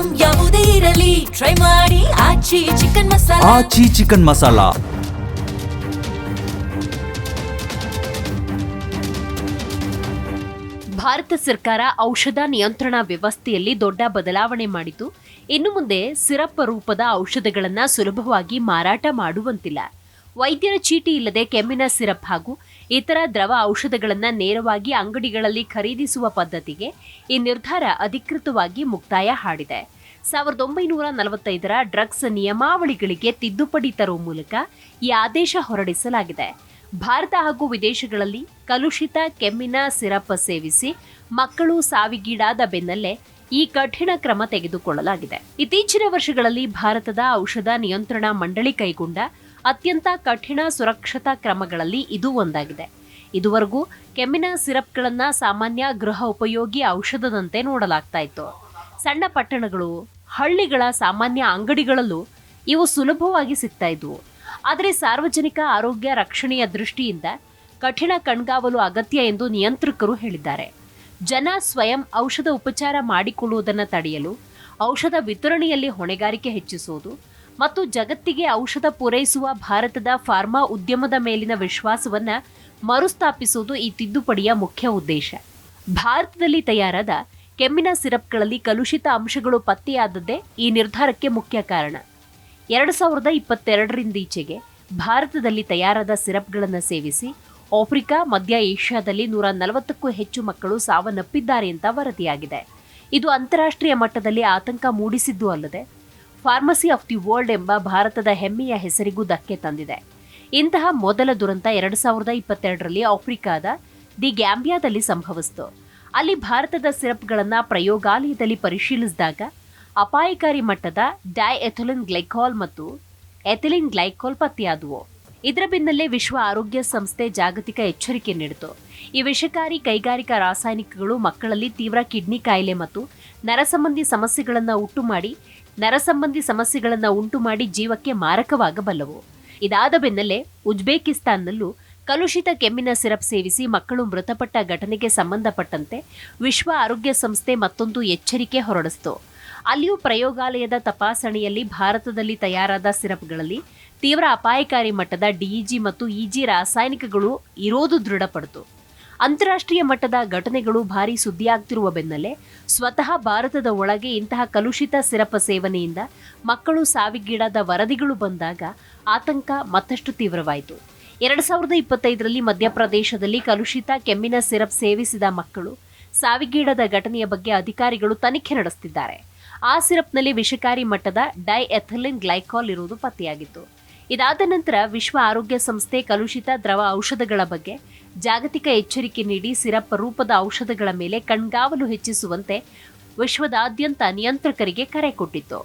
Item ಯಾವುದೇ ಇರಲಿ try ಮಾಡಿ ಆಚಿ ಚಿಕನ್ ಮಸಾಲಾ. ಆಚಿ ಚಿಕನ್ ಮಸಾಲಾ. ಭಾರತ ಸರ್ಕಾರ ಔಷಧ ನಿಯಂತ್ರಣ ವ್ಯವಸ್ಥೆಯಲ್ಲಿ ದೊಡ್ಡ ಬದಲಾವಣೆ ಮಾಡಿದ್ದು, ಇನ್ನು ಮುಂದೆ ಸಿರಪ್ ರೂಪದ ಔಷಧಗಳನ್ನು ಸುಲಭವಾಗಿ ಮಾರಾಟ ಮಾಡುವಂತಿಲ್ಲ. ವೈದ್ಯರ ಚೀಟಿ ಇಲ್ಲದೆ ಕೆಮ್ಮಿನ ಸಿರಪ್ ಹಾಗೂ ಇತರ ದ್ರವ ಔಷಧಗಳನ್ನು ನೇರವಾಗಿ ಅಂಗಡಿಗಳಲ್ಲಿ ಖರೀದಿಸುವ ಪದ್ಧತಿಗೆ ಈ ನಿರ್ಧಾರ ಅಧಿಕೃತವಾಗಿ ಮುಕ್ತಾಯ ಹಾಡಿದೆ. 1945ರ ಡ್ರಗ್ಸ್ ನಿಯಮಾವಳಿಗಳಿಗೆ ತಿದ್ದುಪಡಿ ತರುವ ಮೂಲಕ ಈ ಆದೇಶ ಹೊರಡಿಸಲಾಗಿದೆ. ಭಾರತ ಹಾಗೂ ವಿದೇಶಗಳಲ್ಲಿ ಕಲುಷಿತ ಕೆಮ್ಮಿನ ಸಿರಪ್ ಸೇವಿಸಿ ಮಕ್ಕಳು ಸಾವಿಗೀಡಾದ ಬೆನ್ನಲ್ಲೇ ಈ ಕಠಿಣ ಕ್ರಮ ತೆಗೆದುಕೊಳ್ಳಲಾಗಿದೆ. ಇತ್ತೀಚಿನ ವರ್ಷಗಳಲ್ಲಿ ಭಾರತದ ಔಷಧ ನಿಯಂತ್ರಣ ಮಂಡಳಿ ಕೈಗೊಂಡ ಅತ್ಯಂತ ಕಠಿಣ ಸುರಕ್ಷತಾ ಕ್ರಮಗಳಲ್ಲಿ ಇದು ಒಂದಾಗಿದೆ. ಇದುವರೆಗೂ ಕೆಮ್ಮಿನ ಸಿರಪ್ಗಳನ್ನು ಸಾಮಾನ್ಯ ಗೃಹ ಉಪಯೋಗಿ ಔಷಧದಂತೆ ನೋಡಲಾಗ್ತಾ ಇತ್ತು. ಸಣ್ಣ ಪಟ್ಟಣಗಳು, ಹಳ್ಳಿಗಳ ಸಾಮಾನ್ಯ ಅಂಗಡಿಗಳಲ್ಲೂ ಇವು ಸುಲಭವಾಗಿ ಸಿಗ್ತಾ ಇದ್ವು. ಆದರೆ ಸಾರ್ವಜನಿಕ ಆರೋಗ್ಯ ರಕ್ಷಣೆಯ ದೃಷ್ಟಿಯಿಂದ ಕಠಿಣ ಕಣ್ಗಾವಲು ಅಗತ್ಯ ಎಂದು ನಿಯಂತ್ರಕರು ಹೇಳಿದ್ದಾರೆ. ಜನ ಸ್ವಯಂ ಔಷಧ ಉಪಚಾರ ಮಾಡಿಕೊಳ್ಳುವುದನ್ನು ತಡೆಯಲು ಔಷಧ ವಿತರಣೆಯಲ್ಲಿ ಹೊಣೆಗಾರಿಕೆ ಹೆಚ್ಚಿಸುವುದು ಮತ್ತು ಜಗತ್ತಿಗೆ ಔಷಧ ಪೂರೈಸುವ ಭಾರತದ ಫಾರ್ಮಾ ಉದ್ಯಮದ ಮೇಲಿನ ವಿಶ್ವಾಸವನ್ನು ಮರುಸ್ಥಾಪಿಸುವುದು ಈ ತಿದ್ದುಪಡಿಯ ಮುಖ್ಯ ಉದ್ದೇಶ. ಭಾರತದಲ್ಲಿ ತಯಾರಾದ ಕೆಮ್ಮಿನ ಸಿರಪ್ಗಳಲ್ಲಿ ಕಲುಷಿತ ಅಂಶಗಳು ಪತ್ತೆಯಾದದ್ದೇ ಈ ನಿರ್ಧಾರಕ್ಕೆ ಮುಖ್ಯ ಕಾರಣ. 2022ರಿಂದೀಚೆಗೆ ಭಾರತದಲ್ಲಿ ತಯಾರಾದ ಸಿರಪ್ಗಳನ್ನು ಸೇವಿಸಿ ಆಫ್ರಿಕಾ, ಮಧ್ಯ ಏಷ್ಯಾದಲ್ಲಿ 140ಕ್ಕೂ ಹೆಚ್ಚು ಮಕ್ಕಳು ಸಾವನ್ನಪ್ಪಿದ್ದಾರೆ ಅಂತ ವರದಿಯಾಗಿದೆ. ಇದು ಅಂತಾರಾಷ್ಟ್ರೀಯ ಮಟ್ಟದಲ್ಲಿ ಆತಂಕ ಮೂಡಿಸಿದ್ದು ಅಲ್ಲದೆ ಫಾರ್ಮಸಿ ಆಫ್ ದಿ ವರ್ಲ್ಡ್ ಎಂಬ ಭಾರತದ ಹೆಮ್ಮೆಯ ಹೆಸರಿಗೂ ಧಕ್ಕೆ ತಂದಿದೆ. ಇಂತಹ ಮೊದಲ ದುರಂತ 2022ರಲ್ಲಿ ಆಫ್ರಿಕಾದ ದಿ ಗ್ಯಾಂಬಿಯಾದಲ್ಲಿ ಸಂಭವಿಸಿತು. ಅಲ್ಲಿ ಭಾರತದ ಸಿರಪ್ಗಳನ್ನು ಪ್ರಯೋಗಾಲಯದಲ್ಲಿ ಪರಿಶೀಲಿಸಿದಾಗ ಅಪಾಯಕಾರಿ ಮಟ್ಟದ ಡೈಎಥಿಲಿನ್ ಗ್ಲೈಕಾಲ್ ಮತ್ತು ಎಥಿಲಿನ್ ಗ್ಲೈಕಾಲ್ ಪತ್ತೆಯಾದವು. ಇದರ ಬೆನ್ನಲ್ಲೇ ವಿಶ್ವ ಆರೋಗ್ಯ ಸಂಸ್ಥೆ ಜಾಗತಿಕ ಎಚ್ಚರಿಕೆ ನೀಡಿತು. ಈ ವಿಷಕಾರಿ ಕೈಗಾರಿಕಾ ರಾಸಾಯನಿಕಗಳು ಮಕ್ಕಳಲ್ಲಿ ತೀವ್ರ ಕಿಡ್ನಿ ಕಾಯಿಲೆ ಮತ್ತು ನರಸಂಬಂಧಿ ಸಮಸ್ಯೆಗಳನ್ನು ಉಂಟು ಮಾಡಿ ಜೀವಕ್ಕೆ ಮಾರಕವಾಗಬಲ್ಲವು. ಇದಾದ ಬೆನ್ನಲ್ಲೇ ಉಜ್ಬೇಕಿಸ್ತಾನ್ನಲ್ಲೂ ಕಲುಷಿತ ಕೆಮ್ಮಿನ ಸಿರಪ್ ಸೇವಿಸಿ ಮಕ್ಕಳು ಮೃತಪಟ್ಟ ಘಟನೆಗೆ ಸಂಬಂಧಪಟ್ಟಂತೆ ವಿಶ್ವ ಆರೋಗ್ಯ ಸಂಸ್ಥೆ ಮತ್ತೊಂದು ಎಚ್ಚರಿಕೆ ಹೊರಡಿಸಿತು. ಅಲ್ಲಿಯೂ ಪ್ರಯೋಗಾಲಯದ ತಪಾಸಣೆಯಲ್ಲಿ ಭಾರತದಲ್ಲಿ ತಯಾರಾದ ಸಿರಪ್ಗಳಲ್ಲಿ ತೀವ್ರ ಅಪಾಯಕಾರಿ ಮಟ್ಟದ ಡಿಇಜಿ ಮತ್ತು ಇಜಿ ರಾಸಾಯನಿಕಗಳು ಇರೋದು ದೃಢಪಡಿತು. ಅಂತಾರಾಷ್ಟ್ರೀಯ ಮಟ್ಟದ ಘಟನೆಗಳು ಭಾರೀ ಸುದ್ದಿಯಾಗ್ತಿರುವ ಬೆನ್ನಲ್ಲೇ ಸ್ವತಃ ಭಾರತದ ಒಳಗೆ ಇಂತಹ ಕಲುಷಿತ ಸಿರಪ್ ಸೇವನೆಯಿಂದ ಮಕ್ಕಳು ಸಾವಿಗೀಡಾದ ವರದಿಗಳು ಬಂದಾಗ ಆತಂಕ ಮತ್ತಷ್ಟು ತೀವ್ರವಾಯಿತು. 2025ರಲ್ಲಿ ಮಧ್ಯಪ್ರದೇಶದಲ್ಲಿ ಕಲುಷಿತ ಕೆಮ್ಮಿನ ಸಿರಪ್ ಸೇವಿಸಿದ ಮಕ್ಕಳು ಸಾವಿಗೀಡಾದ ಘಟನೆಯ ಬಗ್ಗೆ ಅಧಿಕಾರಿಗಳು ತನಿಖೆ ನಡೆಸುತ್ತಿದ್ದಾರೆ. ಆ ಸಿರಪ್ನಲ್ಲಿ ವಿಷಕಾರಿ ಮಟ್ಟದ ಡೈಎಥಿಲಿನ್ ಗ್ಲೈಕಾಲ್ ಇರುವುದು ಪತ್ತೆಯಾಗಿತ್ತು. ಇದಾದ ನಂತರ ವಿಶ್ವ ಆರೋಗ್ಯ ಸಂಸ್ಥೆ ಕಲುಷಿತ ದ್ರವ ಔಷಧಗಳ ಬಗ್ಗೆ ಜಾಗತಿಕ ಎಚ್ಚರಿಕೆ ನೀಡಿ ಸಿರಪ್ ರೂಪದ ಔಷಧಗಳ ಮೇಲೆ ಕಣ್ಗಾವಲು ಹೆಚ್ಚಿಸುವಂತೆ ವಿಶ್ವದಾದ್ಯಂತ ನಿಯಂತ್ರಕರಿಗೆ ಕರೆ ಕೊಟ್ಟಿತ್ತು.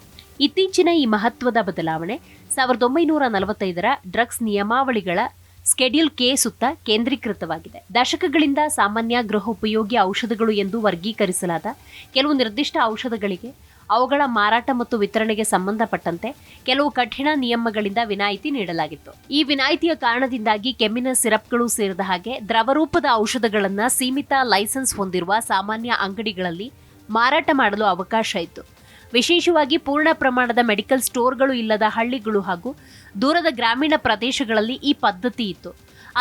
ಇತ್ತೀಚಿನ ಈ ಮಹತ್ವದ ಬದಲಾವಣೆ 1945ರ ಡ್ರಗ್ಸ್ ನಿಯಮಾವಳಿಗಳ ಸ್ಕೆಡ್ಯೂಲ್ ಕೆ ಸುತ್ತ ಕೇಂದ್ರೀಕೃತವಾಗಿದೆ. ದಶಕಗಳಿಂದ ಸಾಮಾನ್ಯ ಗೃಹ ಉಪಯೋಗಿ ಔಷಧಗಳು ಎಂದು ವರ್ಗೀಕರಿಸಲಾದ ಕೆಲವು ನಿರ್ದಿಷ್ಟ ಔಷಧಗಳಿಗೆ ಅವುಗಳ ಮಾರಾಟ ಮತ್ತು ವಿತರಣೆಗೆ ಸಂಬಂಧಪಟ್ಟಂತೆ ಕೆಲವು ಕಠಿಣ ನಿಯಮಗಳಿಂದ ವಿನಾಯಿತಿ ನೀಡಲಾಗಿತ್ತು. ಈ ವಿನಾಯಿತಿಯ ಕಾರಣದಿಂದಾಗಿ ಕೆಮ್ಮಿನ ಸಿರಪ್ಗಳು ಸೇರಿದ ಹಾಗೆ ದ್ರವರೂಪದ ಔಷಧಗಳನ್ನು ಸೀಮಿತ ಲೈಸೆನ್ಸ್ ಹೊಂದಿರುವ ಸಾಮಾನ್ಯ ಅಂಗಡಿಗಳಲ್ಲಿ ಮಾರಾಟ ಮಾಡಲು ಅವಕಾಶ ಇತ್ತು. ವಿಶೇಷವಾಗಿ ಪೂರ್ಣ ಪ್ರಮಾಣದ ಮೆಡಿಕಲ್ ಸ್ಟೋರ್ಗಳು ಇಲ್ಲದ ಹಳ್ಳಿಗಳು ಹಾಗೂ ದೂರದ ಗ್ರಾಮೀಣ ಪ್ರದೇಶಗಳಲ್ಲಿ ಈ ಪದ್ಧತಿ ಇತ್ತು.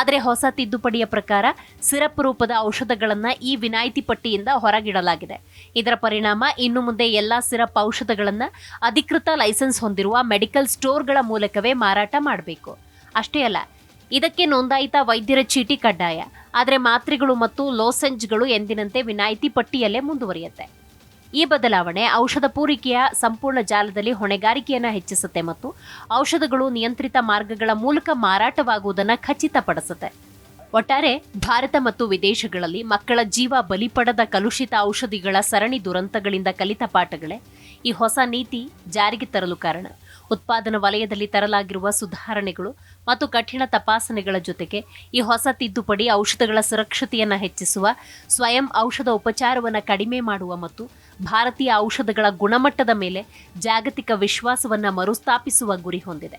ಆದರೆ ಹೊಸ ತಿದ್ದುಪಡಿಯ ಪ್ರಕಾರ ಸಿರಪ್ ರೂಪದ ಔಷಧಗಳನ್ನು ಈ ವಿನಾಯಿತಿ ಪಟ್ಟಿಯಿಂದ ಹೊರಗಿಡಲಾಗಿದೆ. ಇದರ ಪರಿಣಾಮ ಇನ್ನು ಮುಂದೆ ಎಲ್ಲಾ ಸಿರಪ್ ಔಷಧಗಳನ್ನು ಅಧಿಕೃತ ಲೈಸೆನ್ಸ್ ಹೊಂದಿರುವ ಮೆಡಿಕಲ್ ಸ್ಟೋರ್ಗಳ ಮೂಲಕವೇ ಮಾರಾಟ ಮಾಡಬೇಕು. ಅಷ್ಟೇ ಅಲ್ಲ, ಇದಕ್ಕೆ ನೋಂದಾಯಿತ ವೈದ್ಯರ ಚೀಟಿ ಕಡ್ಡಾಯ. ಆದರೆ ಮಾತ್ರೆಗಳು ಮತ್ತು ಲೋಸೆಂಜ್ಗಳು ಎಂದಿನಂತೆ ವಿನಾಯಿತಿ ಪಟ್ಟಿಯಲ್ಲೇ ಮುಂದುವರಿಯುತ್ತೆ. ಈ ಬದಲಾವಣೆ ಔಷಧ ಪೂರೈಕೆಯ ಸಂಪೂರ್ಣ ಜಾಲದಲ್ಲಿ ಹೊಣೆಗಾರಿಕೆಯನ್ನು ಹೆಚ್ಚಿಸುತ್ತೆ ಮತ್ತು ಔಷಧಗಳು ನಿಯಂತ್ರಿತ ಮಾರ್ಗಗಳ ಮೂಲಕ ಮಾರಾಟವಾಗುವುದನ್ನು ಖಚಿತಪಡಿಸುತ್ತೆ. ಒಟ್ಟಾರೆ ಭಾರತ ಮತ್ತು ವಿದೇಶಗಳಲ್ಲಿ ಮಕ್ಕಳ ಜೀವ ಬಲಿಪಡೆದ ಕಲುಷಿತ ಔಷಧಿಗಳ ಸರಣಿ ದುರಂತಗಳಿಂದ ಕಲಿತ ಪಾಠಗಳೇ ಈ ಹೊಸ ನೀತಿ ಜಾರಿಗೆ ತರಲು ಕಾರಣ. ಉತ್ಪಾದನಾ ವಲಯದಲ್ಲಿ ತರಲಾಗಿರುವ ಸುಧಾರಣೆಗಳು ಮತ್ತು ಕಠಿಣ ತಪಾಸಣೆಗಳ ಜೊತೆಗೆ ಈ ಹೊಸ ತಿದ್ದುಪಡಿ ಔಷಧಗಳ ಸುರಕ್ಷತೆಯನ್ನು ಹೆಚ್ಚಿಸುವ, ಸ್ವಯಂ ಔಷಧ ಉಪಚಾರವನ್ನು ಕಡಿಮೆ ಮಾಡುವ ಮತ್ತು ಭಾರತೀಯ ಔಷಧಗಳ ಗುಣಮಟ್ಟದ ಮೇಲೆ ಜಾಗತಿಕ ವಿಶ್ವಾಸವನ್ನು ಮರುಸ್ಥಾಪಿಸುವ ಗುರಿ ಹೊಂದಿದೆ.